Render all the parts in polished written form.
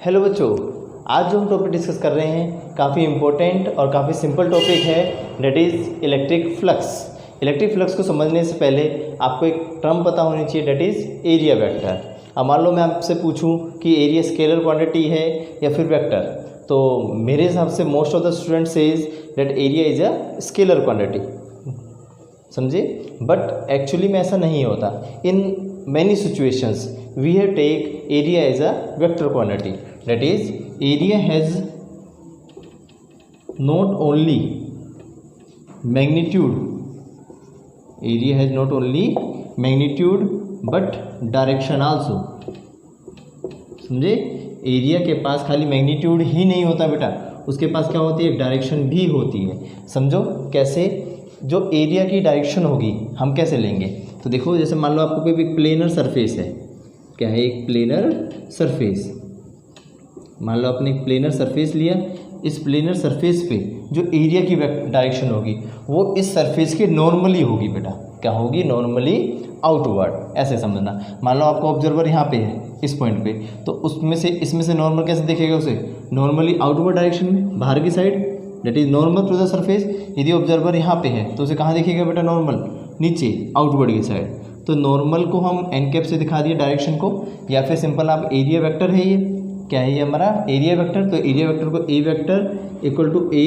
Hello बच्चों, आज जो हम टॉपिक डिस्कस कर रहे हैं काफ़ी इम्पोर्टेंट और काफ़ी सिंपल टॉपिक है, that is electric flux. Electric flux को समझने से पहले आपको एक टर्म पता होनी चाहिए, डेट इज़ एरिया वेक्टर। अब मान लो मैं आपसे पूछूं कि एरिया स्केलर क्वांटिटी है या फिर वेक्टर, तो मेरे हिसाब से most of the student says that area is a scalar quantity, समझे। बट एक्चुअली में ऐसा नहीं होता। In many situations we have take area as a vector quantity, that is area has not only magnitude, area has not only magnitude but direction also, समझे। Area के पास खाली magnitude ही नहीं होता बेटा, उसके पास क्या होती है, डायरेक्शन भी होती है। समझो कैसे, जो एरिया की डायरेक्शन होगी हम कैसे लेंगे, तो देखो जैसे मान लो आपको कोई भी प्लेनर सरफेस है, क्या है, एक प्लेनर सरफेस। मान लो आपने एक प्लेनर सरफेस लिया, इस प्लेनर सरफेस पे जो एरिया की डायरेक्शन होगी वो इस सरफेस के नॉर्मली होगी बेटा, क्या होगी, नॉर्मली आउटवर्ड, ऐसे समझना। मान लो आपको ऑब्जर्वर यहाँ पे है इस पॉइंट पे, तो उसमें से इसमें से नॉर्मल कैसे दिखेगा उसे, नॉर्मली आउटवर्ड डायरेक्शन में, बाहर की side, that is normal to the surface. यदि ऑब्जर्वर यहाँ पे है तो उसे कहाँ दिखेगा बेटा, नॉर्मल नीचे आउटवर्ड की साइड। तो नॉर्मल को हम एन कैप से दिखा दिए डायरेक्शन को, या फिर सिंपल आप एरिया वेक्टर है, ये क्या है, ये हमारा एरिया वेक्टर। तो एरिया वेक्टर को A vector equal to A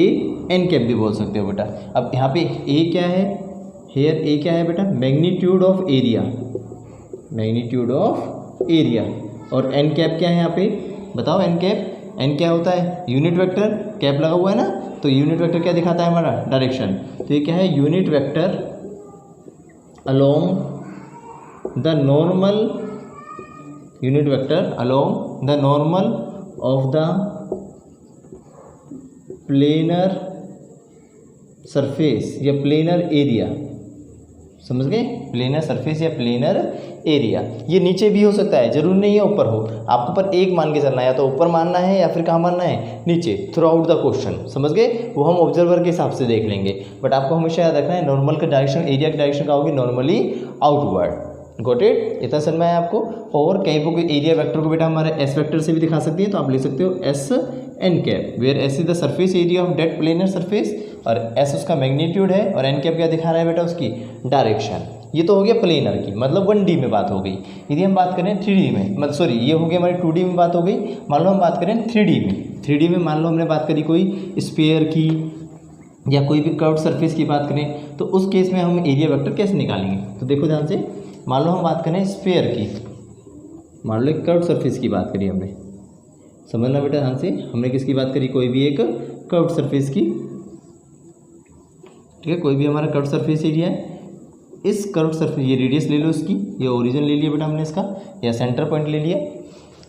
n cap भी बोल सकते हो बेटा। अब यहाँ पे ए क्या है, हेयर ए क्या है बेटा, magnitude of area, magnitude of area. और एन कैप क्या है यहाँ पे, बताओ एन कैप, एन क्या होता है, यूनिट वेक्टर, कैप लगा हुआ है ना, तो यूनिट वेक्टर क्या दिखाता है हमारा, डायरेक्शन। तो ये क्या है, unit vector along the normal, unit vector along the normal of the planar surface या planar area, समझ गए, प्लेनर सरफेस या प्लेनर एरिया। ये नीचे भी हो सकता है, जरूर नहीं है ऊपर हो, आपको पर एक मान के चलना है, या तो ऊपर मानना है या फिर कहाँ मानना है, नीचे, थ्रू आउट द क्वेश्चन, समझ गए। वो हम ऑब्जर्वर के हिसाब से देख लेंगे, बट आपको हमेशा याद रखना है नॉर्मल का डायरेक्शन, एरिया की डायरेक्शन का होगी नॉर्मली आउटवर्ड। गॉट इट, इतना समझ में आया आपको। और कहीं पर कोई एरिया वेक्टर को बेटा हमारे एस वेक्टर से भी दिखा सकती है, तो आप लिख सकते हो S N cap, where S is the surface area of that planar surface, और एस उसका मैग्नीट्यूड है, और एन कैप क्या दिखा रहा है बेटा, उसकी डायरेक्शन। ये तो हो गया प्लेनर की, मतलब 1D में बात हो गई। यदि हम बात करें 3D में, मतलब सॉरी ये हो गया हमारी 2D में बात हो गई। मान लो हम बात करें 3D में, 3D में मान लो हमने बात करी कोई स्फीयर की या कोई भी कर्व्ड सरफेस की बात करें, तो उस केस में हम एरिया वेक्टर कैसे निकालेंगे। तो देखो ध्यान से, मान लो हम बात करें स्फीयर की, मान लो एक कर्व्ड सरफेस की बात करी हमने, समझना बेटा ध्यान से, हमने किसकी बात करी, कोई भी एक कर्व्ड सरफेस की, ठीक है, कोई भी हमारा कर्व्ड सरफेस एरिया है। इस कर्व्ड सरफेस, ये रेडियस ले लो इसकी, ये ओरिजिन ले लिया बेटा हमने इसका, या सेंटर पॉइंट ले लिया।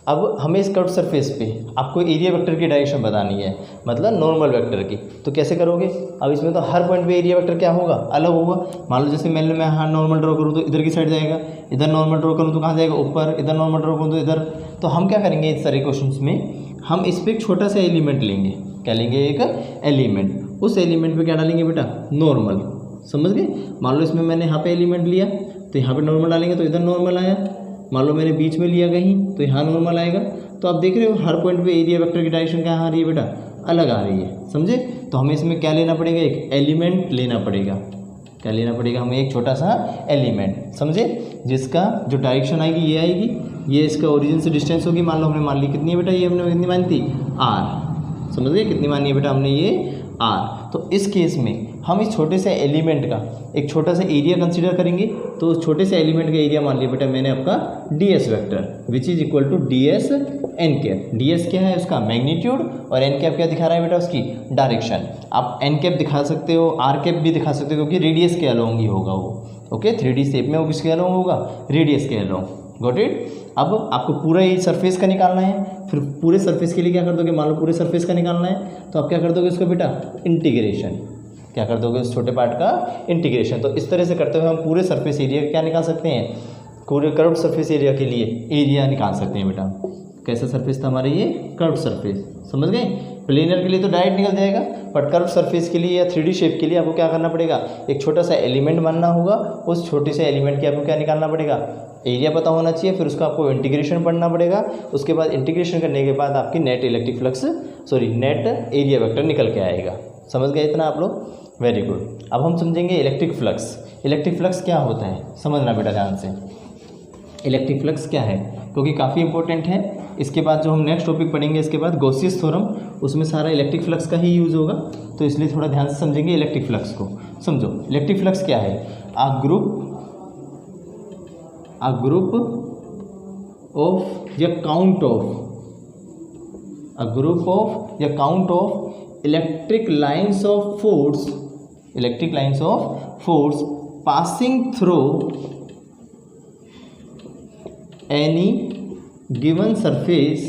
अब हमें इस कर्व्ड सरफेस पे आपको एरिया वेक्टर की डायरेक्शन बतानी है, मतलब नॉर्मल वेक्टर की। तो कैसे करोगे, अब इसमें तो हर पॉइंट पे एरिया वेक्टर क्या होगा, अलग होगा। मान लो जैसे मैं हाँ नॉर्मल ड्रॉ करूँ तो इधर की साइड जाएगा, इधर नॉर्मल ड्रॉ करूँ तो कहाँ जाएगा, ऊपर, इधर नॉर्मल ड्रॉ करूँ तो इधर। तो हम क्या करेंगे इस सारे क्वेश्चन में, हम इस पर एक छोटा सा एलिमेंट लेंगे, क्या लेंगे, एक एलिमेंट, उस एलिमेंट पे क्या डालेंगे बेटा, नॉर्मल, समझ गए। मान लो इसमें मैंने यहाँ पे एलिमेंट लिया, तो यहाँ पे नॉर्मल डालेंगे तो इधर नॉर्मल आया। मान लो मैंने बीच में लिया कहीं, तो यहाँ नॉर्मल आएगा। तो आप देख रहे हो हर पॉइंट पे एरिया वेक्टर की डायरेक्शन क्या आ रही है बेटा, अलग आ रही है, समझे। तो हमें इसमें क्या लेना पड़ेगा, एक एलिमेंट लेना पड़ेगा, क्या लेना पड़ेगा हमें, एक छोटा सा एलिमेंट, समझे, जिसका जो डायरेक्शन आएगी ये आएगी, ये इसका ओरिजिन से डिस्टेंस होगी। मान लो हमने मान ली कितनी है बेटा, ये हमने कितनी मानी थी, आर, समझ गए, कितनी मानी है बेटा हमने, ये आर। तो इस केस में हम इस छोटे से एलिमेंट का एक छोटा सा एरिया कंसीडर करेंगे। तो उस छोटे से एलिमेंट का एरिया मान लिया बेटा मैंने आपका ds vector, which is equal to ds N cap. ds क्या है, उसका मैग्नीट्यूड, और एन कैप क्या दिखा रहा है बेटा, उसकी डायरेक्शन। आप एन कैप दिखा सकते हो, आर कैप भी दिखा सकते हो, क्योंकि रेडियस के अलोंग ही होगा वो, ओके। 3D शेप में वो किसके अलोंग होगा, रेडियस के अलोंग, गॉट इट। अब आपको पूरा ही सरफेस का निकालना है, फिर पूरे सरफेस के लिए क्या कर दोगे, मान लो पूरे सरफेस का निकालना है, तो आप क्या कर दोगे इसको बेटा, इंटीग्रेशन, क्या कर दोगे इस छोटे पार्ट का इंटीग्रेशन। तो इस तरह से करते हुए हम पूरे सरफेस एरिया क्या निकाल सकते हैं, पूरे कर्व्ड सरफेस एरिया के लिए एरिया निकाल सकते हैं बेटा। कैसा सरफेस था हमारा, ये कर्व्ड सरफेस, समझ गए प्लेनर के लिए तो डायरेक्ट निकल जाएगा, बट कर्व सरफेस के लिए या 3D शेप के लिए आपको क्या करना पड़ेगा, एक छोटा सा एलिमेंट बनना होगा, उस छोटे से एलिमेंट के आपको क्या निकालना पड़ेगा, एरिया पता होना चाहिए, फिर उसका आपको इंटीग्रेशन पढ़ना पड़ेगा, उसके बाद इंटीग्रेशन करने के बाद आपकी net electric flux net area vector निकल के आएगा। समझ गए इतना आप लोग? Very good. अब हम समझेंगे इलेक्ट्रिक फ्लक्स। इलेक्ट्रिक फ्लक्स क्या होता है, समझना बेटा ध्यान से। इलेक्ट्रिक फ्लक्स क्या है, क्योंकि काफ़ी इंपॉर्टेंट है। इसके बाद जो हम नेक्स्ट टॉपिक पढ़ेंगे इसके बाद गॉसियस थ्योरम, उसमें सारा इलेक्ट्रिक फ्लक्स का ही यूज़ होगा, तो इसलिए थोड़ा ध्यान से समझेंगे इलेक्ट्रिक फ्लक्स को। समझो इलेक्ट्रिक फ्लक्स क्या है, अ ग्रुप ऑफ या count of electric lines of force passing through any given surface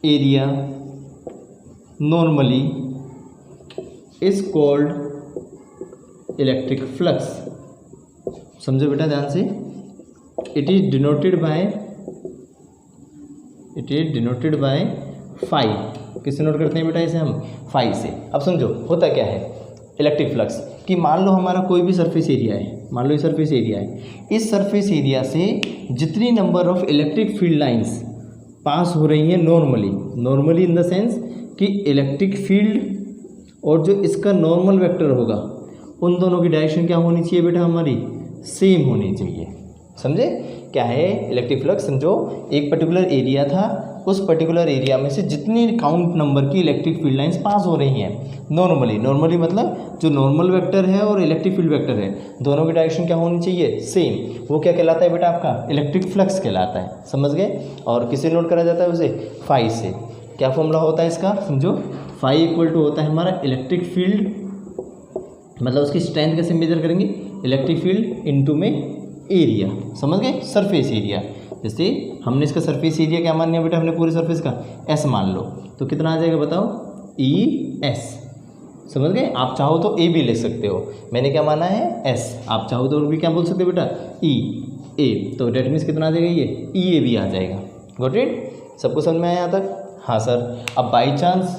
area normally is called electric flux। समझो बेटा ध्यान से। it is denoted by phi। किससे नोट करते हैं बेटा इसे हम, phi से। अब समझो होता क्या है इलेक्ट्रिक फ्लक्स, कि मान लो हमारा कोई भी सरफेस एरिया है, मान लो ये सरफेस एरिया है, इस सरफेस एरिया से जितनी number of electric field lines pass हो रही हैं नॉर्मली इन द सेंस कि इलेक्ट्रिक फील्ड और जो इसका नॉर्मल वेक्टर होगा उन दोनों की डायरेक्शन क्या होनी चाहिए बेटा, हमारी सेम होनी चाहिए। समझे क्या है इलेक्ट्रिक फ्लक्स? समझो एक पर्टिकुलर एरिया था, उस पर्टिकुलर एरिया में से जितनी काउंट नंबर की इलेक्ट्रिक फील्ड लाइंस पास हो रही हैं नॉर्मली मतलब जो नॉर्मल वेक्टर है और इलेक्ट्रिक फील्ड वेक्टर है दोनों की डायरेक्शन क्या होनी चाहिए, सेम। वो क्या कहलाता है बेटा, आपका इलेक्ट्रिक फ्लक्स कहलाता है। समझ गए? और किससे नोट करा जाता है उसे, फाई से। क्या फॉर्मूला होता है इसका, समझो फाई इक्वल टू होता है हमारा इलेक्ट्रिक फील्ड, मतलब उसकी स्ट्रेंथ कैसे मेजर करेंगे, इलेक्ट्रिक फील्ड इनटू में एरिया। समझ गए? Surface area. जैसे हमने इसका सरफेस एरिया क्या मान लिया बेटा, हमने पूरे सरफेस का एस मान लो, तो कितना आ जाएगा बताओ, ई एस। समझ गए? आप चाहो तो ए भी ले सकते हो, मैंने क्या माना है एस, आप चाहो तो भी क्या बोल सकते हो बेटा, ई ए। तो डेट मीन्स कितना आ जाएगा, ये ई ए भी आ जाएगा। Got it? सबको समझ में आया यहाँ तक? हाँ सर। अब बाई चांस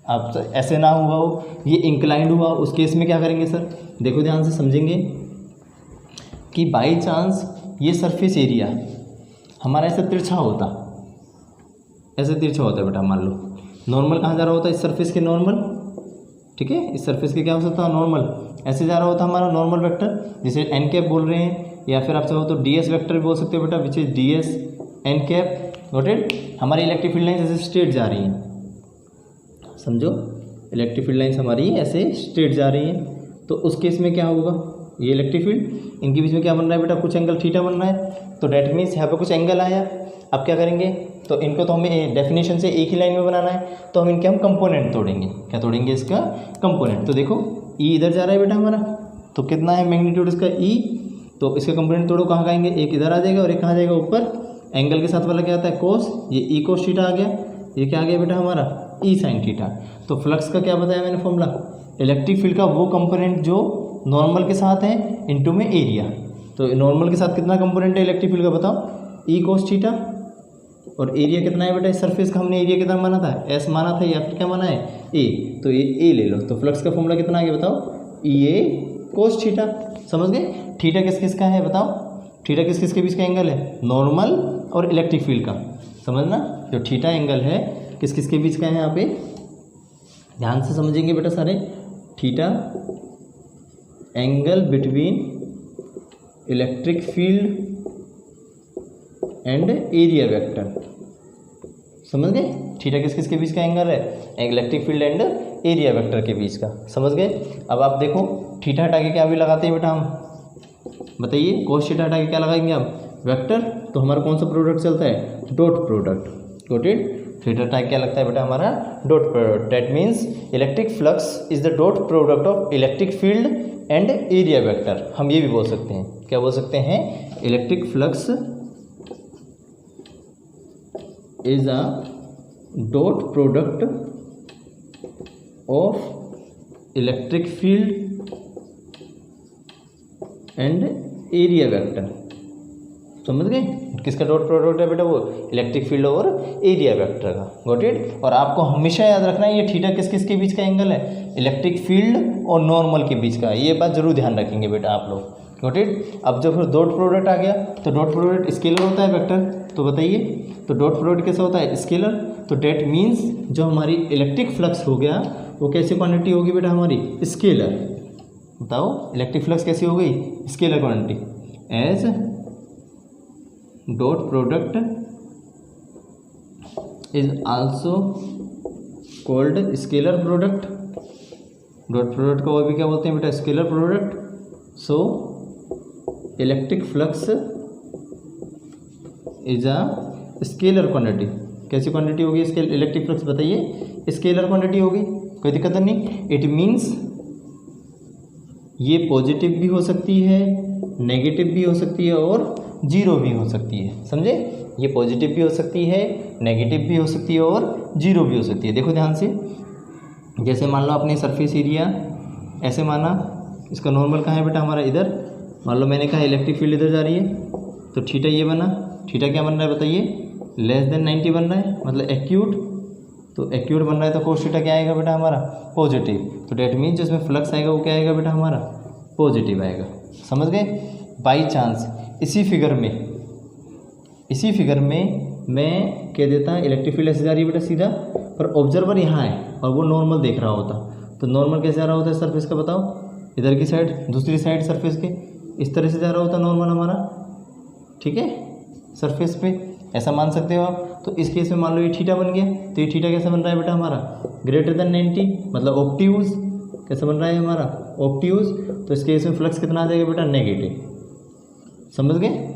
आप ऐसे ना हुआ हो, ये इंक्लाइंड हुआ, उस केस में क्या करेंगे सर, देखो ध्यान से समझेंगे कि बाई चांस ये सरफेस एरिया हमारा ऐसे तिरछा होता, ऐसे तिरछा होता है बेटा, मान लो नॉर्मल कहाँ जा रहा होता है, इस सरफेस के नॉर्मल, ठीक है, इस सरफेस के क्या हो सकता है, नॉर्मल ऐसे जा रहा होता हमारा नॉर्मल वेक्टर, जिसे एन कैप बोल रहे हैं, या फिर आप चाहो तो डी एस वेक्टर भी बोल सकते हो बेटा, which is D S N cap. Got it? हमारी इलेक्ट्रिक फील्ड लाइन्स ऐसे स्ट्रेट जा रही हैं, समझो इलेक्ट्रिक फील्ड लाइन्स हमारी ऐसे स्ट्रेट जा रही हैं, तो उस केस में क्या होगा, ये इलेक्ट्रिक फील्ड इनके बीच में क्या बन रहा है बेटा, कुछ एंगल थीटा बन रहा है, तो डेट मीन्स यहाँ पे कुछ एंगल आया। अब क्या करेंगे, तो इनको तो हमें डेफिनेशन से एक ही लाइन में बनाना है, तो हम इनके कंपोनेंट तोड़ेंगे। क्या तोड़ेंगे, इसका कंपोनेंट। तो देखो ई इधर जा रहा है बेटा हमारा, तो कितना है मैग्नीट्यूड इसका ई, तो इसका कंपोनेंट तोड़ो, कहाँ आएंगे, एक इधर आ जाएगा और एक कहाँ जाएगा, ऊपर एंगल के साथ वाला क्या आता है, कोस, ये ई कोस थीटा आ गया, ये क्या आ गया बेटा हमारा, ई साइन थीटा। तो फ्लक्स का क्या बताया मैंने फॉर्मूला, इलेक्ट्रिक फील्ड का वो कंपोनेंट जो नॉर्मल के साथ है इनटू में एरिया। तो नॉर्मल के साथ कितना कंपोनेंट है इलेक्ट्रिक फील्ड का बताओ, ई कोस थीटा, और एरिया कितना है बेटा, इस सरफेस का हमने एरिया कितना माना था, एस माना था, या फिर क्या माना है, ए, तो ये ए ले लो। तो फ्लक्स का फॉर्मूला कितना आ गया बताओ, ई ए कोस थीटा। समझ गए? थीटा किस किस का है बताओ, थीटा किस किस के बीच का एंगल है, नॉर्मल और इलेक्ट्रिक फील्ड का। समझना, जो थीटा एंगल है किस किस के बीच का है, यहाँ पे ध्यान से समझेंगे बेटा सारे, theta angle between electric field and area vector. समझ गए? थीटा किस किस के बीच का एंगल है, electric field and area vector के बीच का। समझ गए? अब आप देखो थीटा हटा के क्या भी लगाते हैं बेटा हम, बताइए, कोस थीटा हटा के क्या लगाएंगे हम, वेक्टर। तो हमारा कौन सा प्रोडक्ट चलता है, dot product. Got it? Theta हटा क्या लगता है बेटा हमारा, dot product. That means electric flux is the dot product of electric field and area vector. हम ये भी बोल सकते हैं, क्या बोल सकते हैं, electric flux is a dot product of electric field and area vector. समझ गए? किसका डॉट प्रोडक्ट है बेटा? वो इलेक्ट्रिक फील्ड और एरिया वेक्टर का। Got it. और आपको हमेशा याद रखना है ये थीटा किस किस के बीच का एंगल है? इलेक्ट्रिक फील्ड और नॉर्मल के बीच का। ये बात जरूर ध्यान रखेंगे बेटा आप लोग। Got it. अब जब फिर डॉट प्रोडक्ट आ गया तो डॉट प्रोडक्ट स्केलर होता है वेक्टर, तो बताइए तो डॉट प्रोडक्ट कैसा होता है? स्केलर। तो डेट मीन्स जो हमारी इलेक्ट्रिक फ्लक्स हो गया वो कैसी क्वांटिटी होगी बेटा? हमारी स्केलर। बताओ इलेक्ट्रिक फ्लक्स कैसी हो गई? Scalar quantity. As dot product is also called scalar product. Dot product को भी क्या बोलते हैं बेटा? Scalar product. So electric flux is a scalar quantity. कैसी क्वांटिटी होगी इलेक्ट्रिक फ्लक्स? बताइए स्केलर क्वांटिटी होगी, कोई दिक्कत नहीं। इट मीन्स ये पॉजिटिव भी हो सकती है, नेगेटिव भी हो सकती है और जीरो भी हो सकती है। समझे? ये पॉजिटिव भी हो सकती है, नेगेटिव भी हो सकती है और जीरो भी हो सकती है। देखो ध्यान से, जैसे मान लो अपने सरफेस एरिया ऐसे माना, इसका नॉर्मल कहाँ है बेटा? हमारा इधर। मान लो मैंने कहा इलेक्ट्रिक फील्ड इधर जा रही है, तो थीटा ये बना। थीटा क्या बन रहा है बताइए? लेस देन 90 बन रहा है, मतलब एक्यूट। तो एक्यूट बन रहा है तो कोस थीटा क्या आएगा बेटा? हमारा पॉजिटिव। तो डेट मीन्स जिसमें फ्लक्स आएगा वो क्या आएगा बेटा? हमारा पॉजिटिव आएगा। समझ गए? बाई चांस इसी फिगर में मैं कह देता इलेक्ट्रिक फील्ड ऐसे जा रही है बेटा सीधा, पर ऑब्जर्वर यहाँ है और वो नॉर्मल देख रहा होता। तो नॉर्मल कैसे जा रहा होता है सरफेस का? बताओ। इधर की साइड, दूसरी साइड सरफेस के इस तरह से जा रहा होता नॉर्मल हमारा, ठीक है, सरफेस पे। ऐसा मान सकते हो आप। तो इस केस में मान लो ये थीटा बन गया, तो ये थीटा कैसा बन रहा है बेटा? हमारा ग्रेटर देन 90, मतलब ऑब्ट्यूज। कैसा बन रहा है हमारा? ऑब्ट्यूज। तो इस केस में फ्लक्स कितना आ जाएगा बेटा? नेगेटिव। समझ गए?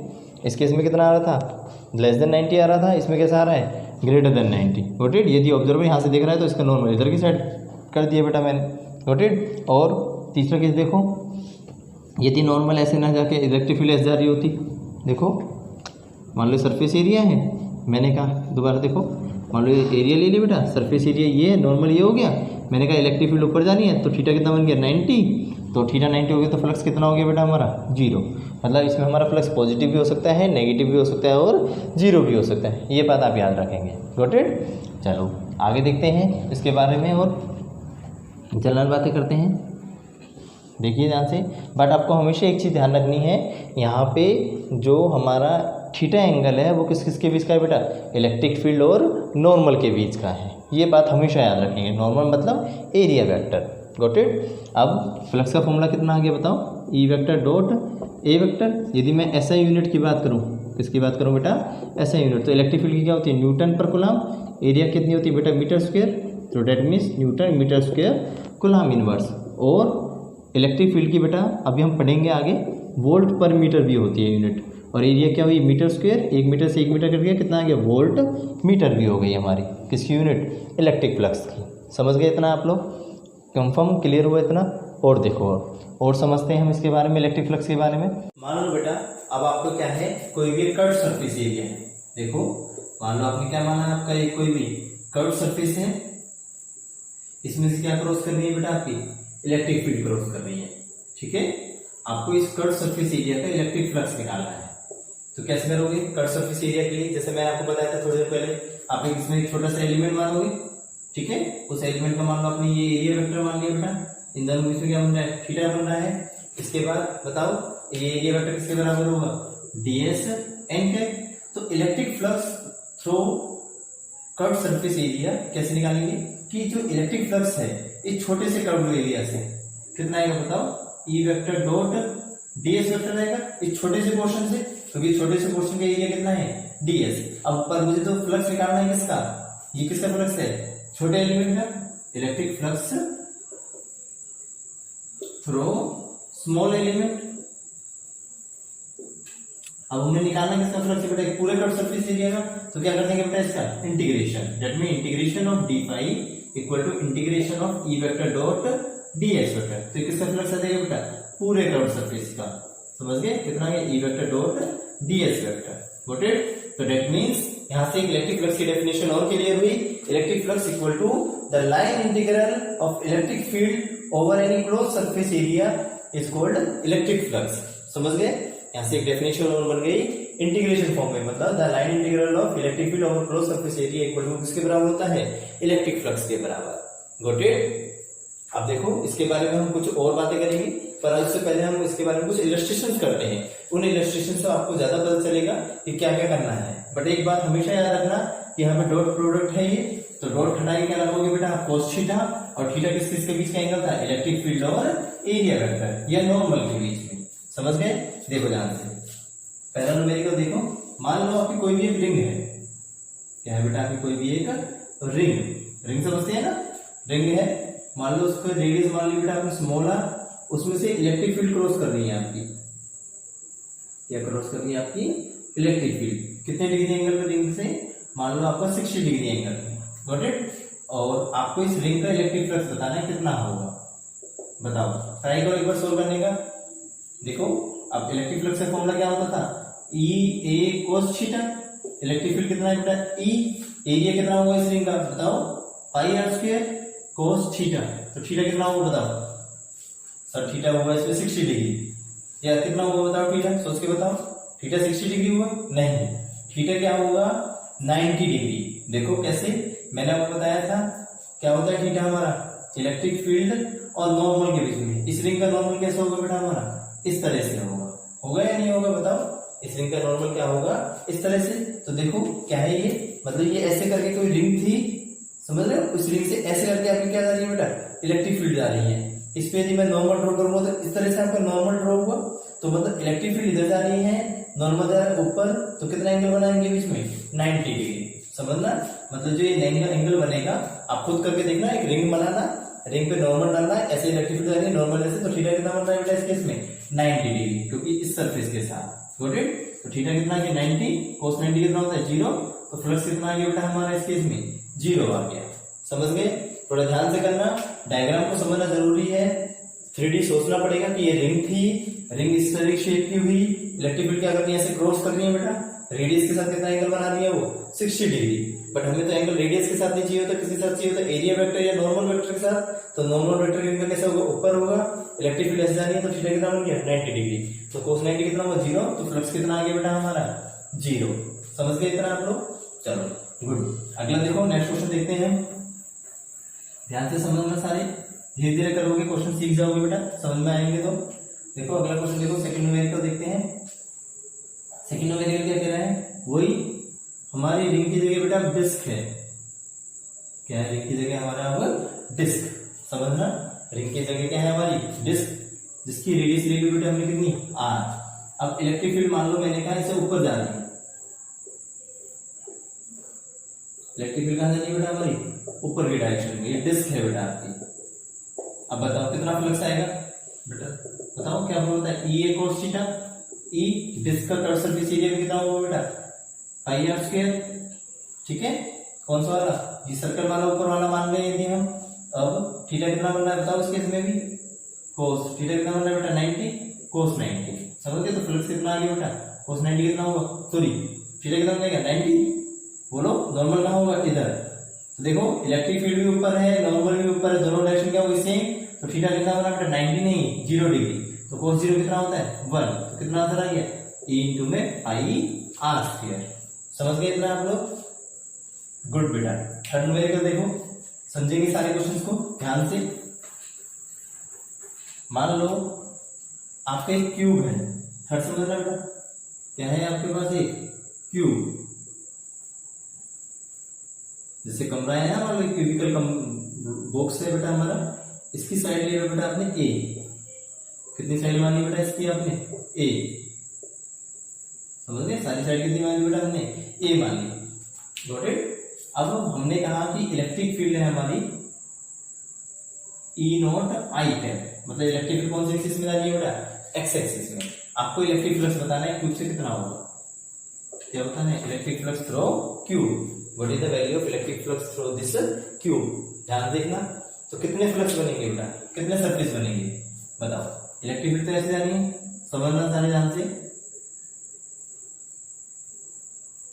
इस केस में कितना आ रहा था? लेस देन 90 आ रहा था। इसमें कैसा आ रहा है? Greater than 90। Got it. यदि ऑब्जर्वर यहाँ से देख रहा है तो इसका नॉर्मल इधर की साइड कर दिया बेटा मैंने। Got it. और तीसरा केस देखो, यदि नॉर्मल ऐसे ना जाके इलेक्ट्रिक फील्ड ऐसे जा रही होती, देखो मान लो सरफेस एरिया है, मैंने कहा दोबारा देखो, मान लो ये एरिया ले लिया बेटा, सरफेस एरिया ये है, नॉर्मल ये हो गया। मैंने कहा इलेक्ट्रिक फील्ड ऊपर जानी है, तो थीटा कितना बन गया? 90। तो थीटा 90 हो गया तो फ्लक्स कितना हो गया बेटा? हमारा 0। मतलब इसमें हमारा फ्लक्स पॉजिटिव भी हो सकता है, नेगेटिव भी हो सकता है और जीरो भी हो सकता है। ये बात आप याद रखेंगे। Got it. चलो आगे देखते हैं इसके बारे में और जनरल बातें करते हैं। देखिए ध्यान से, बट आपको हमेशा एक चीज़ ध्यान रखनी है, यहाँ पे जो हमारा थीटा एंगल है वो किस किस के बीच का है बेटा? इलेक्ट्रिक फील्ड और नॉर्मल के बीच का है। ये बात हमेशा याद रखेंगे। नॉर्मल मतलब एरिया वेक्टर। Got it. अब फ्लक्स का फॉर्मूला कितना आ गया बताओ? ई वेक्टर डॉट ए वेक्टर। यदि मैं एसआई यूनिट की बात करूँ, किसकी बात करूँ बेटा? SI unit. तो इलेक्ट्रिक फील्ड की क्या होती है? न्यूटन पर कूलम। एरिया कितनी होती है बेटा? Metre square. तो that means newton metre square coulomb inverse. और इलेक्ट्रिक फील्ड की बेटा अभी हम पढ़ेंगे आगे, वोल्ट पर मीटर भी होती है यूनिट। और एरिया क्या हुई? Metre square. 1 मीटर से 1 मीटर कर गया, कितना आ गया? वोल्ट मीटर भी हो गई हमारी। किसकी यूनिट? इलेक्ट्रिक फ्लक्स की। समझ गए इतना आप लोग? कंफर्म क्लियर हुआ इतना? और देखो और समझते हैं हम इसके बारे में, इलेक्ट्रिक फ्लक्स के बारे में। मान लो बेटा अब आपको क्या है, कोई भी कर्व सरफेस एरिया है। देखो मान लो आपने क्या माना है, आपका एक कोई भी कर्व सरफेस है, इसमें से क्या क्रॉस करनी है बेटा? आपकी इलेक्ट्रिक फील्ड क्रॉस करनी है। ठीक है, आपको इस कर्व सरफेस एरिया का इलेक्ट्रिक फ्लक्स निकालना है। तो कैसे करोगे कर्व सरफेस एरिया के लिए? जैसे मैंने आपको बताया था थोड़ी देर पहले, आप इसमें एक छोटा सा एलिमेंट मानोगे। ठीक है, उस एलिमेंट का मान लो आपने ये एरिया वेक्टर मान लिया बेटा। इन दोनों में क्या बन रहा है? थीटा बन रहा है। इसके बाद बताओ ये एरिया वेक्टर किसके बराबर होगा? ds n के। तो electric flux through curve surface area कैसे निकालेंगे कि जो इलेक्ट्रिक फ्लक्स है इस छोटे से कर्व एरिया से कितना आएगा बताओ? ई वेक्टर डॉट ds वेक्टर आएगा इस छोटे से पोर्शन से, क्योंकि तो छोटे से पोर्शन का एरिया कितना है? ds। अब पर मुझे तो फ्लक्स निकालना है किसका? ये किसका फ्लक्स है? छोटे एलिमेंट का। Electric flux through small element. अब हमने निकालना किसका फ्लक्स बेटा? पूरे कर्व सरफेस एरिया का। तो क्या कर देंगे बेटा इसका? Integration. That mean integration of D phi equal to integration of E vector dot DS vector. तो किसका फ्लक्स आ जाएगा बेटा? पूरे कर्व सरफेस का। समझ गए कितना है? E vector dot DS vector. Got it? तो दैट मींस यहां से इलेक्ट्रिक फ्लक्स की डेफिनेशन और क्लियर हुई। Electric flux equal to the line integral of electric field over any close surface area is called electric flux. समझ गए? यहां से एक डेफिनेशन और बन गई इंटीग्रेशन फॉर्म में, मतलब the line integral of electric field over close surface area equal to किसके बराबर होता है, इलेक्ट्रिक फ्लक्स के बराबर। Got it. अब देखो इसके बारे में हम कुछ और बातें करेंगे, पर उससे पहले हम इसके बारे में कुछ इलस्ट्रेशन करते हैं। उन इलस्ट्रेशन से आपको ज्यादा पता चलेगा कि क्या क्या करना है। बट एक बात हमेशा याद रखना कि यहाँ पे डॉट प्रोडक्ट है ये, तो डॉट हटाइए क्या लगाओगे बेटा, cos थीटा, और थीटा किसके बीच का एंगल था, इलेक्ट्रिक फील्ड और एरिया वेक्टर या नॉर्मल के बीच में। समझ गए? देखो ध्यान से, पहला न्यूमेरिकल देखो। मान लो आपकी कोई भी एक रिंग है, क्या है बेटा, आपकी कोई भी एक रिंग समझते हैं ना, रिंग है, मान लो उसका रेडियस मान लो बेटा आपने स्मॉल आर, उसमें से इलेक्ट्रिक फील्ड क्रॉस कर रही है आपकी, क्या क्रॉस कर रही है आपकी, इलेक्ट्रिक फील्ड। कितने डिग्री एंगल पे रिंग से, मान लो आपका 60 डिग्री एंगल पे। Got it. और आपको इस रिंग का इलेक्ट्रिक फ्लक्स बताना है कितना होगा, बताओ, ट्राई करो एक बार सोल्व करने का। देखो अब इलेक्ट्रिक फ्लक्स का फॉर्मूला क्या होता था, ई ए कोस थीटा, इलेक्ट्रिक फील्ड कितना है बेटा ई, एरिया कितना होगा इस रिंग का बताओ, पाई आर स्क्वायर कोस थीटा, तो थीटा कितना होगा बताओ सर, थीटा होगा इसमें 60 डिग्री, या कितना होगा बताओ थीटा, सोच के बताओ, थीटा 60 डिग्री हुआ नहीं, थीटा क्या होगा 90 डिग्री। देखो कैसे, मैंने आपको बताया था क्या होता है थीटा हमारा, इलेक्ट्रिक फील्ड और नॉर्मल के बीच में। इस रिंग का नॉर्मल कैसे होगा बेटा हमारा, इस तरह से होगा या नहीं होगा बताओ, इस रिंग का नॉर्मल क्या होगा, इस तरह से। तो देखो क्या है ये, मतलब ये ऐसे करके कोई रिंग थी, समझ रहे हो, उस रिंग से ऐसे करके आपकी क्या जा रही है बेटा, इलेक्ट्रिक फील्ड जा रही है। इस पे यदि मैं नॉर्मल ड्रॉ करूंगा तो इस तरह से आपका नॉर्मल ड्रॉ हुआ, तो मतलब इलेक्ट्रिक फील्ड इधर जा रही है, नॉर्मल जा रहा है ऊपर, तो कितना एंगल बनाएंगे बीच में, 90 डिग्री। समझना, मतलब जो ये एंगल बनेगा, आप खुद करके देखना, एक रिंग बनाना, रिंग पे नॉर्मल डालना है, ऐसे इलेक्ट्रिक फील्ड जाएगी नॉर्मल ऐसे, तो थीटा कितना बन रहा है बेटा इस केस में 90 डिग्री, क्योंकि इस सरफेस के साथ। Got it. तो थीटा कितना है 90, cos 90 कितना होता है 0, तो फ्लक्स कितना आ गया बेटा हमारा इस केस में 0 आ गया। समझ गए? थोड़ा ध्यान से करना, डायग्राम को समझना जरूरी है, 3D सोचना पड़ेगा कि ये रिंग थी, रिंग इस तरह शेप की हुई, इलेक्ट्रिक फील्ड क्या करनी है, ऐसे क्रॉस करनी है बेटा, रेडियस के साथ कितना एंगल बना रही है वो 60 डिग्री। बट हमें तो एंगल रेडियस के साथ नहीं चाहिए होता, किसी के साथ चाहिए होता एरिया वेक्टर या नॉर्मल वेक्टर के साथ। तो नॉर्मल वेक्टर का एंगल कैसा होगा, ऊपर होगा, इलेक्ट्रिक फील्ड ऐसे जा रही है, तो थीटा कितना बन गया 90 डिग्री, तो cos 90 कितना होगा 0, तो फ्लक्स कितना आ गया बेटा हमारा 0। समझ गए इतना आप लोग? चलो गुड। अगला देखो, नेक्स्ट क्वेश्चन देखते हैं, ध्यान से समझना, सारे धीरे धीरे करोगे क्वेश्चन सीख जाओगे बेटा, समझ में आएंगे। तो देखो अगला क्वेश्चन देखो, सेकंड न्यूमेरिकल देखते हैं। सेकंड न्यूमेरिकल क्या कह रहा है, वही हमारी रिंग की जगह बेटा डिस्क है, क्या है, रिंग की जगह हमारा अब डिस्क। समझना, रिंग की जगह क्या है हमारी डिस्क, जिसकी रेडियस ले ली बेटा हमने कितनी r। अब इलेक्ट्रिक फील्ड मान लो मैंने कहा इसे ऊपर जा रही है, इलेक्ट्रिक फील्ड कहां जा रही है बेटा हमारी ऊपर की डायरेक्शन में, ये डिस्क है बेटा आपकी। अब बताओ कितना फ्लक्स आएगा बेटा, बताओ क्या बोलता है, ई ए कोस थीटा, ई डिस्क का कर्व सरफेस एरिया कितना होगा बेटा पाई आर स्क्वायर, ठीक है, कौन सा वाला, ये सर्कल वाला ऊपर वाला मान रहे हैं हम। अब थीटा कितना बन रहा है बताओ, इस केस में भी कोस थीटा कितना बन रहा है बेटा 90, कोस 90। समझ गए? तो फ्लक्स कितना आ गया बेटा, कोस 90 कितना होगा, सॉरी थीटा कितना बनेगा 90, बोलो नॉर्मल कहाँ होगा इधर। तो देखो इलेक्ट्रिक फील्ड भी ऊपर है, नॉर्मल भी ऊपर है, दोनों डायरेक्शन क्या होगी सेम, तो थीटा कितना बना बेटा 90 नहीं 0 डिग्री, तो cos 0 कितना होता है 1, तो कितना आंसर आ गया e इंटू में पाई आर स्क्वायर। समझ गए इतना आप लोग? गुड बेटा। थर्ड न्यूमेरिकल देखो, समझेंगे सारे क्वेश्चंस को ध्यान से। मान लो आपका एक क्यूब है, थर्ड समझना बेटा, क्या है आपके पास एक क्यूब, जैसे कमरा है ना, मान लो क्यूबिकल बॉक्स है बेटा हमारा, इसकी साइड लिया बेटा आपने ए, कितनी साइड मानी बेटा इसकी आपने ए, समझ गए, सारी साइड कितनी मानी बेटा हमने ए मानी। Got it. अब हमने कहा कि इलेक्ट्रिक फील्ड है हमारी ई नॉट आई कैप, मतलब इलेक्ट्रिक फील्ड कौन सी एक्सिस में जा रही है बेटा, एक्स एक्सिस में। आपको इलेक्ट्रिक फ्लक्स बताना है क्यूब से कितना होगा, क्या बताना है, electric flux through cube, what is the value of electric flux through this cube. ध्यान देखना, तो कितने फ्लक्स बनेंगे बेटा, कितने सरफेस बनेंगे बताओ, इलेक्ट्रिक फील्ड तो ऐसे जा रही है, समझना सारे ध्यान से,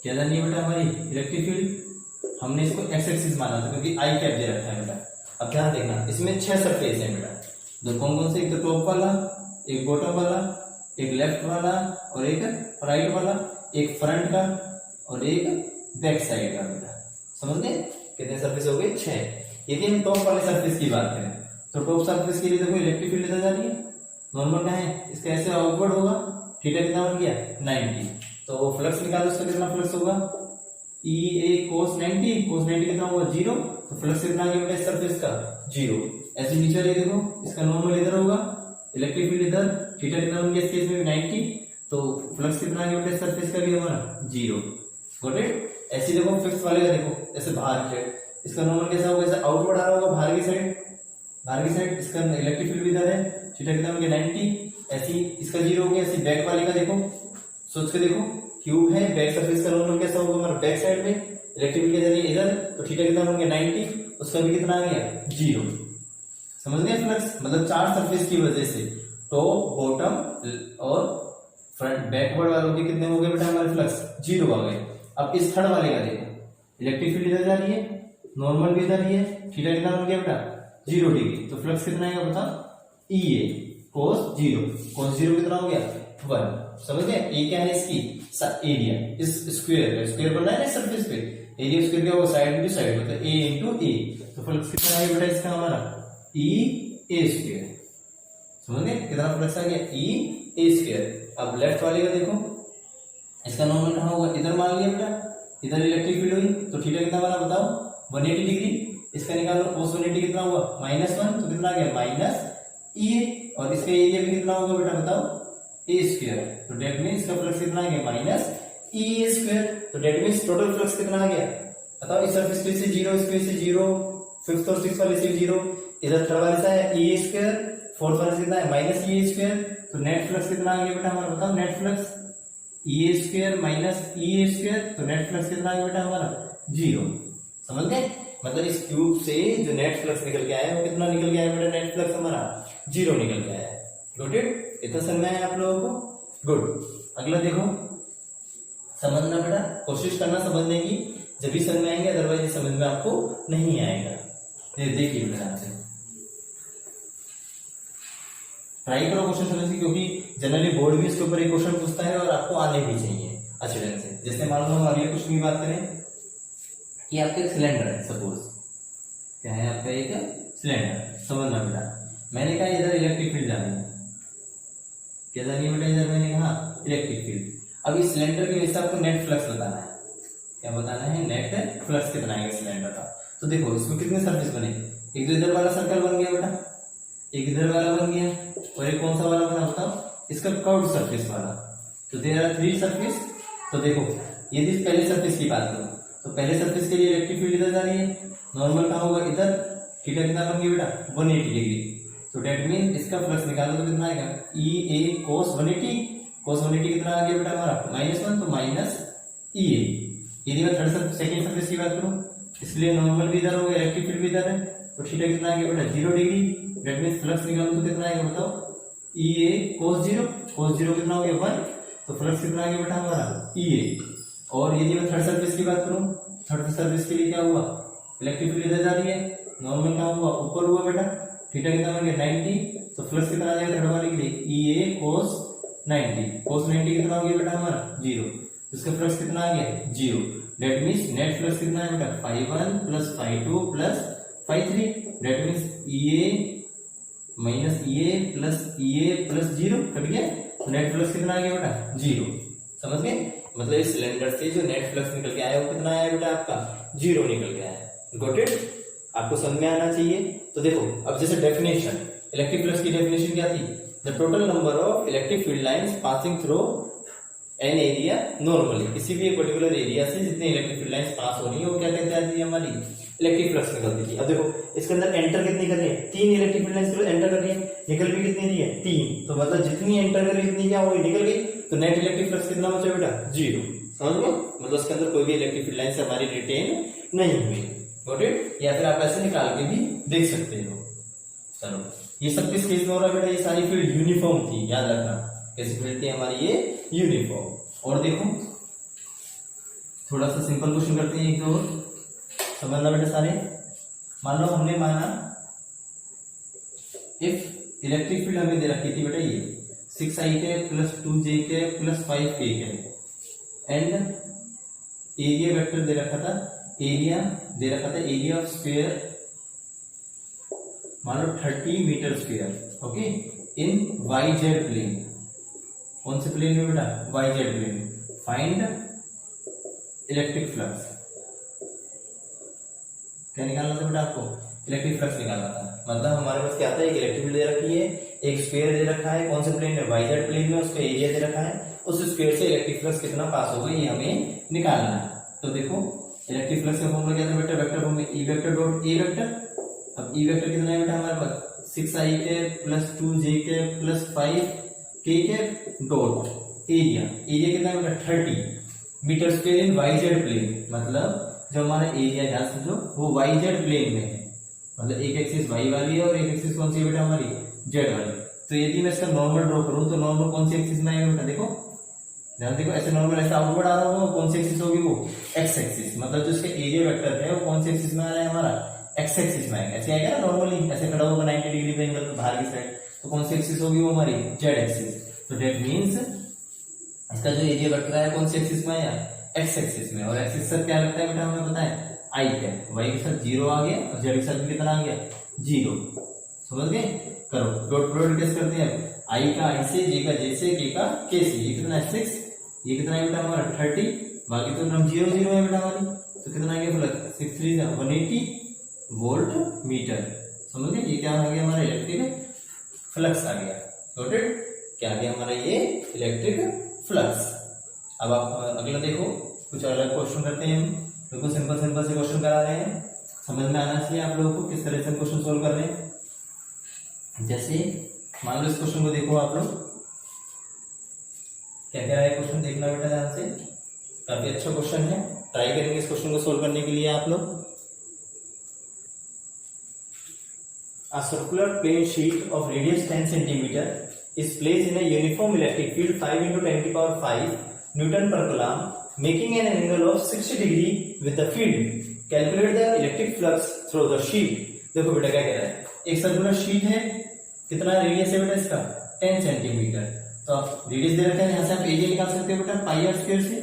क्या जा रही है बेटा हमारी इलेक्ट्रिक फील्ड, हमने इसको एक्स एक्सिस माना था क्योंकि आई कैप दे रखा है बेटा। अब ध्यान देखना, इसमें 6 सरफेस है बेटा, दो कौन कौन से, एक तो टॉप वाला, एक बॉटम वाला, एक लेफ्ट वाला और एक राइट वाला, एक फ्रंट का और एक बैक साइड का बेटा। समझ गए? कितने सरफेस हो गए? 6। यदि हम टॉप वाले सरफेस की बात करें तो टॉप सरफेस के लिए देखो इलेक्ट्रिक फील्ड इधर जा रही है, नॉर्मल का है, इसका ऐसे आउटवर्ड होगा, थीटा कितना बन गया 90। तो फ्लक्स निकालो, उसका कितना फ्लक्स होगा ई ए कोस 90, कोस 90 कितना होगा 0, तो फ्लक्स कितना आ गया बेटा इस सरफेस का 0। ऐसे नीचे वाले देखो इसका नॉर्मल इधर होगा, इलेक्ट्रिक फील्ड इधर, थीटा कितना बन गया इस केस में 90, तो फ्लक्स कितना आ गया बेटा इस सरफेस का भी हमारा 0। Got it? ऐसे देखो फिफ्थ वाले का देखो ऐसे बाहर की साइड, इसका नॉर्मल कैसा होगा, ऐसे आउटवर्ड आ रहा होगा बाहर की साइड, बाहर की साइड, इसका इलेक्ट्रिक फील्ड भी इधर है, थीटा कितना बन गया 90, ऐसी इसका 0 हो गया। ऐसे बैक वाले का देखो, सोच के देखो, क्यूब है, बैक सरफेस का नॉर्मल कैसा होगा हमारा बैक साइड में, इलेक्ट्रिक फील्ड के जरिए इधर, तो थीटा कितना बन गया 90, उसका भी कितना आ गया 0। समझ गए फ्लक्स? मतलब 4 सरफेस की वजह से टॉप, बॉटम और फ्रंट बैकवर्ड वालों के कितने हो गए बेटा हमारे फ्लक्स 0 आ गए। अब इस थर्ड वाले का देखो, इलेक्ट्रिक फील्ड इधर जा रही है, नॉर्मल भी इधर ही है, थीटा कितना बन गया बेटा 0 डिग्री, तो फ्लक्स कितना आएगा बता ई ए कोस 0, कोस 0 कितना हो गया 1। समझ गए? ये क्या है इसकी एरिया, इस स्क्वायर स्क्वायर बनना है ना सरफेस पे, एरिया स्क्वायर क्या होगा साइड टू साइड, मतलब ए इंटू ए, तो फ्लक्स कितना आएगा बेटा इसका हमारा ई ए स्क्वायर। समझ गए? कितना फ्लक्स आ गया ई ए स्क्वायर। अब लेफ्ट वाले का देखो, इसका नॉर्मल कहाँ होगा, इधर मान लिया बेटा, इधर इलेक्ट्रिक फील्ड हुई, तो थीटा कितना बना बताओ 180 डिग्री, इसका निकालो cos 180 कितना हुआ -1, तो कितना आ गया माइनस ई ए, और इसका एरिया भी कितना होगा बेटा बताओ ए स्क्वायर, तो डेट मीन इसका फ्लक्स कितना आ गया माइनस ई ए स्क्वायर, तो डेट मीन टोटल फ्लक्स कितना आ गया बताओ। इस सरफेस पे से 0, इस पे से 0, फिफ्थ और सिक्स वाले से 0, इधर थर्ड वाले से है ई ए स्क्वायर, फोर्थ वाले से कितना है माइनस ई ए स्क्वायर, तो नेट फ्लक्स कितना आ गया बेटा हमारा बताओ, नेट फ्लक्स ई ए स्क्वायर माइनस ई ए स्क्वायर, तो नेट फ्लक्स कितना आ गया बेटा हमारा 0। समझ गए? मतलब इस क्यूब से जो नेट फ्लक्स निकल के आया है वो कितना निकल के आया बेटा, नेट फ्लक्स हमारा 0 निकल के आया है। Got it? इतना समझ में आया आप लोगों को? गुड। अगला देखो, समझना बेटा, कोशिश करना समझने की, जब भी समझ में आएंगे, अदरवाइज समझ में आपको नहीं आएगा। देखिए बेटा से ट्राई करो क्वेश्चन समझने की, क्योंकि जनरली बोर्ड भी इसके ऊपर एक क्वेश्चन पूछता है और आपको आने भी चाहिए अच्छे ढंग से। जैसे मान लो हम अगले क्वेश्चन की बात करें कि आपका एक सिलेंडर है, सपोज क्या है आपका एक सिलेंडर, समझना बेटा, मैंने कहा इधर इलेक्ट्रिक फील्ड जानी है, क्या जानी है बेटा इधर, मैंने कहा इलेक्ट्रिक फील्ड। अब इस सिलेंडर की वजह से आपको नेट फ्लक्स बताना है, क्या बताना है, नेट फ्लक्स कितना आएगा सिलेंडर का। तो देखो इसमें कितने सरफेस बने, एक तो इधर वाला सर्कल बन गया बेटा, एक इधर वाला बन गया, और एक कौन सा वाला बना बताओ, इसका कर्व्ड सरफेस वाला, तो देयर आर 3 सरफेस। तो देखो यदि पहले सरफेस की बात करूं तो पहले सरफेस के लिए इलेक्ट्रिक फील्ड इधर जा रही है, नॉर्मल कहाँ होगा इधर, थीटा कितना बन गया बेटा 180 डिग्री, तो डेट मीन इसका फ्लक्स निकालो तो कितना आएगा ई ए कोस 180, कोस 180 कितना आ गया बेटा हमारा -1, तो माइनस ई ए। यदि मैं सेकंड सरफेस की बात करूं, इसलिए नॉर्मल भी इधर होगा, इलेक्ट्रिक फील्ड भी इधर है, तो थीटा कितना आ गया बेटा 0 डिग्री, डेट मीन फ्लक्स निकालो तो कितना आएगा बताओ ई ए कोस 0, कोस 0 कितना हो गया 1, तो फ्लक्स कितना आ गया बेटा हमारा ई ए। और यदि मैं थर्ड सरफेस की बात करूं, थर्ड सरफेस के लिए क्या हुआ, इलेक्ट्रिक फील्ड इधर जा रही है, नॉर्मल क्या हुआ ऊपर हुआ बेटा, थीटा कितना बन गया 90, तो फ्लक्स कितना आ जाएगा थर्ड वाले के लिए ई ए कोस 90, कोस 90 कितना हो गया बेटा हमारा 0, तो इसका फ्लक्स कितना आ गया 0। डेट मीन्स नेट फ्लक्स कितना है बेटा ∅1 plus ∅2 plus ∅3, that means E A minus E A plus 0 cut गया, तो नेट फ्लक्स कितना आ गया बेटा 0। समझ गए? मतलब इस सिलेंडर से जो नेट फ्लक्स निकल के आया वो कितना आया बेटा आपका 0 निकल के आया। Got it? आपको समझ में आना चाहिए। तो देखो अब जैसे डेफिनेशन, इलेक्ट्रिक फ्लक्स की डेफिनेशन क्या थी, the total number of electric field lines passing through an area normally, किसी भी एक पर्टिकुलर एरिया से जितने इलेक्ट्रिक फील्ड लाइंस पास हो रही है वो क्या कहते हैं हमारी इलेक्ट्रिक फ्लक्स निकलती थी। अब देखो इसके अंदर एंटर कितनी कर रही है, 3 इलेक्ट्रिक फील्ड लाइंस एंटर कर रही है, निकल भी कितनी रही है 3, तो मतलब जितनी एंटर कर रही है क्या हो निकल गई, तो नेट इलेक्ट्रिक फ्लक्स कितना बचा बेटा 0। समझ लो, मतलब इसके अंदर कोई भी इलेक्ट्रिक फील्ड लाइंस हमारी रिटेन नहीं हुई। Got it? या फिर आप ऐसे निकाल के भी देख सकते हो। चलो ये सब किस केस में हो रहा है बेटा, ये सारी फील्ड यूनिफॉर्म थी, याद रखना कैसी फील्ड थी हमारी ये यूनिफॉर्म। और देखो थोड़ा सा सिंपल क्वेश्चन करते हैं एक दो, समझना बेटा सारे। मान लो हमने माना इफ इलेक्ट्रिक फील्ड हमें दे रखी थी बेटा ये 6i के प्लस 2j के प्लस 5k के, एंड एरिया वेक्टर दे रखा था, एरिया ऑफ स्क्वायर मान लो 30 metre square, okay, in Y Z plane. कौन से प्लेन में बेटा? Y Z plane. Find electric flux. क्या निकालना था बेटा आपको? इलेक्ट्रिक फ्लक्स निकालना था। मतलब हमारे पास क्या आता है, एक इलेक्ट्रिक फील्ड दे रखी है, एक स्क्वायर दे रखा है, कौन से प्लेन में? वाई जेड प्लेन में, उसका एरिया दे रखा है, उस स्क्वायर से इलेक्ट्रिक फ्लक्स कितना पास होगा ये हमें निकालना है। तो देखो इलेक्ट्रिक फ्लक्स का फॉर्मूला क्या था बेटा? वेक्टर फॉर्म में ई वेक्टर डॉट ए वेक्टर। अब ई वेक्टर कितना है बेटा हमारे पास? 6i cap plus 2j cap plus 5k cap dot area कितना है बेटा? 30 मीटर स्क्वायर इन वाई जेड प्लेन। मतलब जो हमारा एरिया ध्यान समझो वो वाई जेड प्लेन में है, मतलब एक एक्सिस वाई वाली है और एक एक्सिस कौन सी है बेटा हमारी? जेड वाली। तो यदि मैं इसका नॉर्मल ड्रॉ करूं तो नॉर्मल कौन सी एक्सिस में आएगा बेटा? देखो ध्यान देखो, ऐसे नॉर्मल ऐसा आउटवर्ड आ रहा होगा, कौन सी एक्सिस होगी? वो एक्स एक्सिस। मतलब जो इसका एरिया वेक्टर है वो कौन सी एक्सिस में आ रहा है हमारा? एक्स एक्सिस में आएगा। ऐसे आएगा ना नॉर्मली, ऐसे खड़ा होगा 90 डिग्री पे एंगल पे बाहर की साइड, तो कौन सी एक्सिस होगी वो हमारी? Z axis. तो दैट मींस इसका जो एरिया वेक्टर है कौन सी एक्सिस में आया? एक्स एक्सिस में। और एक्सिस से क्या लगता है बेटा हमें पता है? आई है। वाई के साथ 0 आ गया और जेड के साथ भी कितना आ गया? 0। समझ गए? करो डॉट प्रोडक्ट कैसे करते हैं? आई का आई से, जे का जे से, के का के से। ये कितना है? 6। ये कितना है बेटा हमारा? 30। बाकी तो हम 0 0 है बेटा हमारी, तो कितना आ गया? Flux 6 3 180 volt meter. समझ गए? ये क्या आ गया हमारा? इलेक्ट्रिक फ्लक्स आ गया। नोटेड? क्या आ गया हमारा? ये इलेक्ट्रिक फ्लक्स। अब आप अगला देखो, कुछ अलग क्वेश्चन करते हैं हम। बिल्कुल सिंपल से क्वेश्चन करा रहे हैं, समझ में आना चाहिए आप लोगों को किस तरह से क्वेश्चन सोल्व कर रहे हैं। जैसे मान लो इस क्वेश्चन को देखो आप लोग, क्या कह रहा है क्वेश्चन? देखना बेटा ध्यान से, काफी अच्छा क्वेश्चन है, ट्राई करेंगे इस क्वेश्चन को सोल्व करने के लिए आप लोग। A circular plane sheet of radius 10 cm is placed in a uniform electric field 5 into 10 to the power 5 Newton per coulomb, making an angle of 60 degree with the field. Calculate the electric flux through the sheet. देखो बेटा क्या कह रहा है, एक circular sheet है, कितना radius है बेटा इसका? 10 सेंटीमीटर। तो आप रेडियस दे रखे हैं, यहाँ से आप एरिया निकाल सकते हो बेटा पाई आर स्क्वायर से।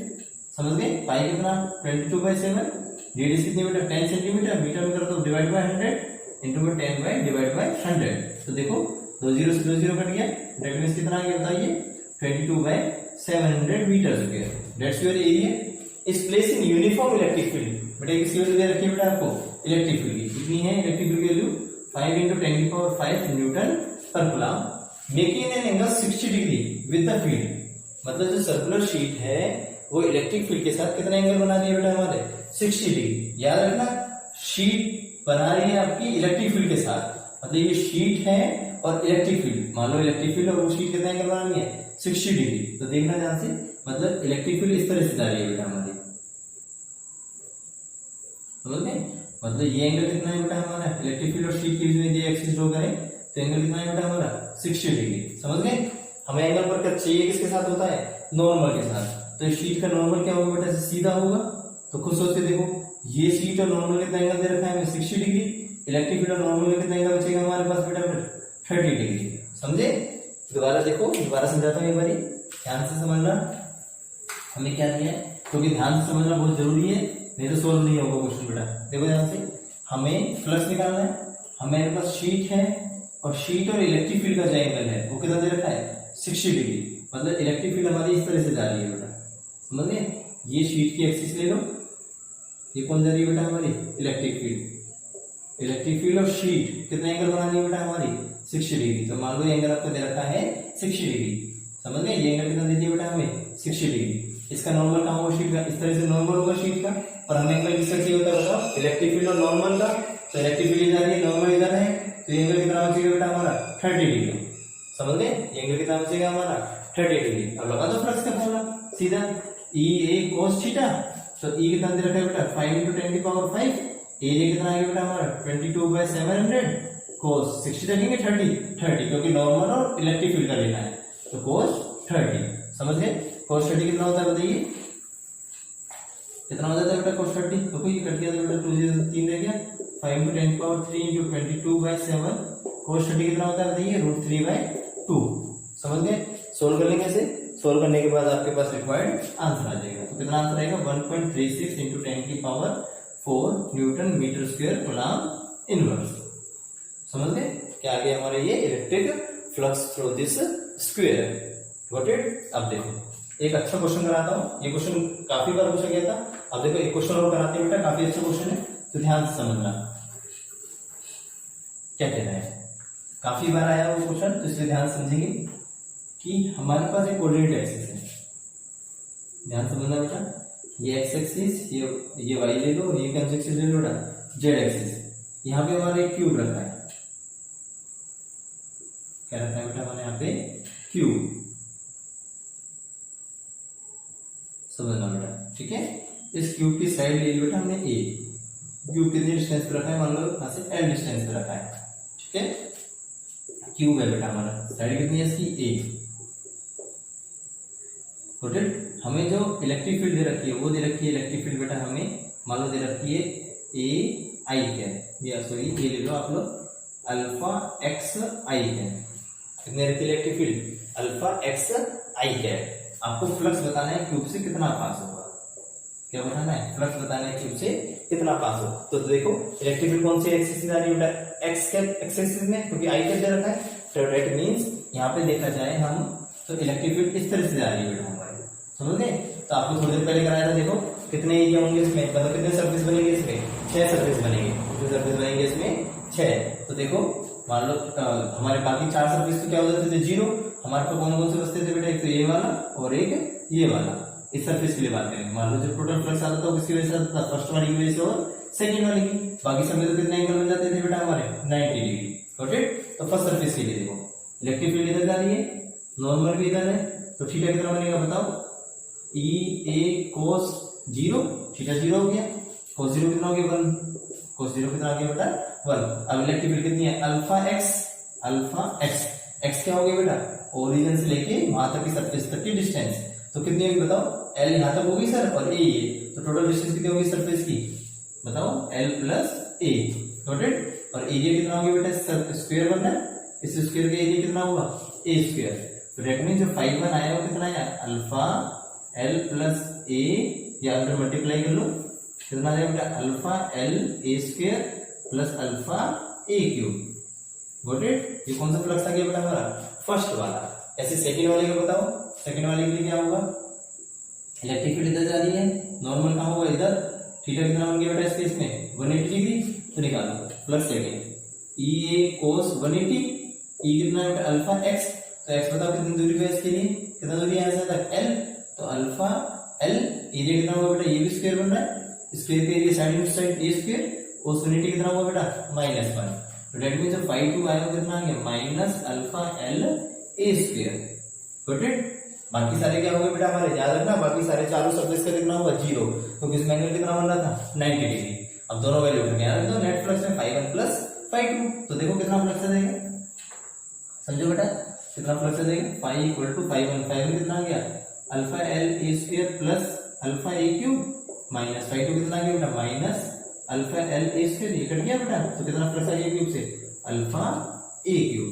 समझ गए? पाई कितना? 22/7। रेडियस कितनी बेटा? 10 सेंटीमीटर। मीटर में करो तो डिवाइड बाय 100 इंटू में 10 बाई डिवाइड बाई 100। तो देखो 2 0 से 2 0 कट गया, डेट मींस कितना आ गया बताइए? 22/700 metre square. That's your area. Is place in uniform electric field. बेटा किसकी वैल्यू दे रखी है बेटा आपको? इलेक्ट्रिक फील्ड की। कितनी है इलेक्ट्रिक फील्ड की value? 5 into 10 to the power 5 newton पर coulomb, making an angle 60 degree with the field. मतलब जो सर्कुलर शीट है वो इलेक्ट्रिक फील्ड के साथ कितना एंगल बना रही है बेटा हमारे? 60 डिग्री। याद रखना, शीट बना रही है आपकी इलेक्ट्रिक फील्ड के साथ। मतलब ये शीट है और इलेक्ट्रिक फील्ड, मान लो इलेक्ट्रिक फील्ड और वो शीट कितना एंगल बना रही है? 60 डिग्री। तो देखना ध्यान से, मतलब इलेक्ट्रिक फील्ड इस तरह से जा रही है बेटा हमारी। समझ गए? मतलब ये एंगल कितना है बेटा हमारा? इलेक्ट्रिक फील्ड और शीट के बीच में ये एक्सिस ड्रॉ करें तो एंगल कितना है बेटा हमारा? 60 डिग्री। समझ गए? हमें एंगल पर कट चाहिए किसके साथ होता है? नॉर्मल के साथ। तो शीट का नॉर्मल क्या होगा बेटा? सीधा होगा। तो खुद सोच के देखो, ये शीट और नॉर्मल कितना एंगल दे रखा है हमें? 60 डिग्री। इलेक्ट्रिक फील्ड और नॉर्मल में कितना एंगल बचेगा हमारे पास बेटा? 30 डिग्री। समझे? दोबारा देखो, दोबारा समझाता हूँ एक बारी, ध्यान से समझना। हमें क्या दिया है, क्योंकि ध्यान से समझना बहुत जरूरी है, नहीं तो सोल्व नहीं होगा क्वेश्चन बेटा। देखो ध्यान से, हमें फ्लक्स निकालना है। हमारे पास शीट है और शीट और इलेक्ट्रिक फील्ड का जो एंगल है वो कितना दे रखा है? 60 डिग्री। मतलब इलेक्ट्रिक फील्ड हमारी इस तरह से जा रही है बेटा। समझ गए? ये शीट की एक्सिस ले लो, ये कौन जा रही है बेटा हमारी? Electric field. इलेक्ट्रिक फील्ड और शीट कितना एंगल बना रही है बेटा हमारी? 60 डिग्री। तो मान लो ये एंगल आपको दे रखा है 60 डिग्री। समझ गए? ये एंगल कितना दे दिया बेटा हमें? 60 डिग्री। इसका नॉर्मल कहाँ होगा शीट का? इस तरह से नॉर्मल होगा शीट का, और हमें एंगल किसका चाहिए होता है बताओ? इलेक्ट्रिक फील्ड और नॉर्मल का। तो इलेक्ट्रिक फील्ड इधर है, नॉर्मल इधर है, तो एंगल कितना बचेगा बेटा हमारा? 30 डिग्री। समझ गए? एंगल कितना बचेगा हमारा? 30 डिग्री। अब लगा दो फ्लक्स का फॉर्मूला सीधा, ई ए कोस थीटा। तो ई कितना दे रखा है बेटा? 5 into 10 to the power 5। Area कितना आएगा बेटा हमारा? 22/700 कोस 60 रखेंगे 30, क्योंकि नॉर्मल और इलेक्ट्रिक फील्ड का लेना है, तो कोस 30। समझ गए? कोस 30 कितना होता है बताइए? कितना हो जाता है बेटा कोस 30? तो ये कट गया तो बेटा 2 0 3 रह गया। 5 into 10 to the power 3 into 22/7 कोस 30 कितना होता है बताइए? √3/2। समझ गए? सोल्व कर लेंगे इसे। सोल्व करने के बाद आपके पास रिक्वायर्ड आंसर आ जाएगा। तो कितना आंसर आएगा 1.36 इंटू 10 की power 4 newton metre square coulomb inverse. समझ गए क्या आ गया हमारे ये electric flux through this square. Got it. अब देखो एक अच्छा क्वेश्चन कराता हूँ, ये क्वेश्चन काफी बार पूछा गया था। अब देखो एक क्वेश्चन और कराते हैं बेटा, काफी अच्छा क्वेश्चन है तो ध्यान से समझना क्या कह रहा है। काफी बार आया वो क्वेश्चन तो इसलिए ध्यान समझेंगे कि हमारे पास एक कोऑर्डिनेट एक्सिस है। ध्यान समझना बेटा, ये एक्स एक्सिस, ये वाई ले लो, ये कौन सी एक्सिस ले लो बेटा, जेड एक्सिस। यहाँ पे हमारा एक क्यूब रखा है, क्या रखा है बेटा हमारे यहाँ पे क्यूब। समझना बेटा, ठीक है। इस क्यूब की साइड ले ली बेटा हमने ए, क्यूब कितनी डिस्टेंस पे रखा है, मान लो यहाँ से एल डिस्टेंस पे रखा है, ठीक है। क्यूब है बेटा हमारा, साइड कितनी है इसकी ए। हमें जो इलेक्ट्रिक फील्ड दे रखी है वो दे रखी है इलेक्ट्रिक फील्ड बेटा हमें मान लो दे रखी है ए आई है, या सॉरी ये ले लो आप लोग अल्फा एक्स आई है। कितने रहती है इलेक्ट्रिक फील्ड, अल्फा एक्स आई है। आपको फ्लक्स बताना है क्यूब से कितना पास होगा, क्या बताना है, फ्लक्स बताना है क्यूब से कितना पास हो। तो देखो इलेक्ट्रिक फील्ड कौन सी एक्सिस से आ रही है बेटा, एक्स के एक्सिस में, क्योंकि आई कैप दे रखा है। तो दैट मींस यहाँ पे देखा जाए हम तो इलेक्ट्रिक फील्ड इस तरह से आ रही है बेटा हमारे, समझ गए। तो आपको थोड़ी देर पहले कराया था, देखो कितने एरिया होंगे इसमें, मतलब कितने सरफेस बनेंगे इसमें, 6 सरफेस बनेंगे। कितने सरफेस बनेंगे इसमें 6। तो देखो मान लो हमारे बाकी 4 सरफेस तो क्या हो जाते थे 0। हमारे पास कौन कौन से बचते थे बेटा, एक तो ये वाला और एक ये वाला। इस सरफेस के लिए बात करेंगे, मान लो जो टोटल फ्लक्स आता था वो किसकी वजह से आता था, फर्स्ट वाली की वजह से और सेकंड वाली की। बाकी सब में तो कितने एंगल बन जाते थे बेटा हमारे 90 डिग्री। ओके, तो फर्स्ट सरफेस के लिए देखो इलेक्ट्रिक फील्ड इधर जा रही है, नॉर्मल भी इधर है, तो थीटा कितना बनेगा बताओ, ई ए कोस 0, थीटा 0 हो गया, कोस 0 कितना हो गया 1, कोस 0 कितना आ गया बेटा 1। अब इलेक्ट्रिक फील्ड कितनी है अल्फा एक्स, एक्स क्या हो गया बेटा, ओरिजिन से लेके वहां तक की सरफेस तक की डिस्टेंस। तो कितनी होगी बताओ, एल यहाँ तक होगी सर और ए ये, तो टोटल डिस्टेंस कितनी होगी सरफेस की बताओ, एल प्लस ए। नोटेड। और एरिया कितना होगा बेटा, स्क्वायर बनना है, इस स्क्वायर का एरिया कितना होगा ए स्क्वायर। तो डेट मीन जो 5 आया वो कितना आया, अल्फा एल प्लस ए, या अंदर मल्टीप्लाई कर लो, कितना आ जाएगा बेटा alpha L A square plus alpha A cube. Got it. ये कौन सा फ्लक्स आ गया बेटा हमारा, फर्स्ट वाला। ऐसे सेकंड वाले का बताओ, सेकंड वाले के लिए क्या होगा, इलेक्ट्रिक फील्ड इधर जा रही है, नॉर्मल कहाँ होगा इधर, थीटा कितना बन गया बेटा इसके इसमें 180 डिग्री। तो निकालो प्लस सेकंड ई ए कोस 180, ई कितना बेटा अल्फा एक्स, तो एक्स बताओ कितनी दूरी पे इसके लिए, कितना दूरी है ऐसा तक एल, तो अल्फा एल, एरिया कितना होगा बेटा, ये भी स्क्वायर बन रहा है, स्क्वायर का area side to side a square, cos 180 कितना होगा बेटा -1। तो दैट मींस जब 5 आया कितना आ गया minus alpha L A square. Got it. बाकी सारे क्या होंगे बेटा हमारे, याद रखना बाकी सारे चारों सरफेस का कितना होगा 0, क्योंकि इसमें एंगल कितना बन रहा था 90 डिग्री। अब दोनों वैल्यू उठ गया तो नेट फ्लक्स में 5 1 प्लस 5 2, तो देखो कितना फ्लक्स आ जाएगा, समझो बेटा कितना फ्लक्स आ जाएगा, 5 इक्वल टू 5 1, 5 में कितना आ गया alpha L A square plus alpha A cube minus 5 2 कितना आ गया बेटा minus alpha L A square, ये कट गया बेटा, तो कितना फ्लक्स आ गया क्यूब से alpha A cube.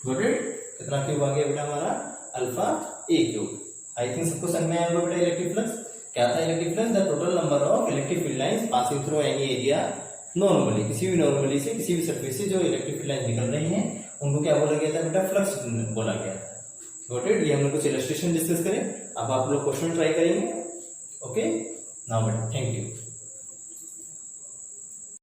Got it. कितना क्यूब आ गया बेटा हमारा alpha A cube. I think सबको समझ में आया होगा बेटा इलेक्ट्रिक फ्लक्स क्या था। Electric flux the total number of electric field lines passing through any area normally, किसी भी नॉर्मली से किसी भी सरफेस से जो इलेक्ट्रिक फील्ड लाइन निकल रही हैं उनको क्या बोला गया था बेटा, फ्लक्स बोला गया था। Got it. ये हम लोग कुछ इलस्ट्रेशन डिस्कस करें, अब आप लोग क्वेश्चन ट्राई करेंगे। ओके नाउ बेटा, थैंक यू।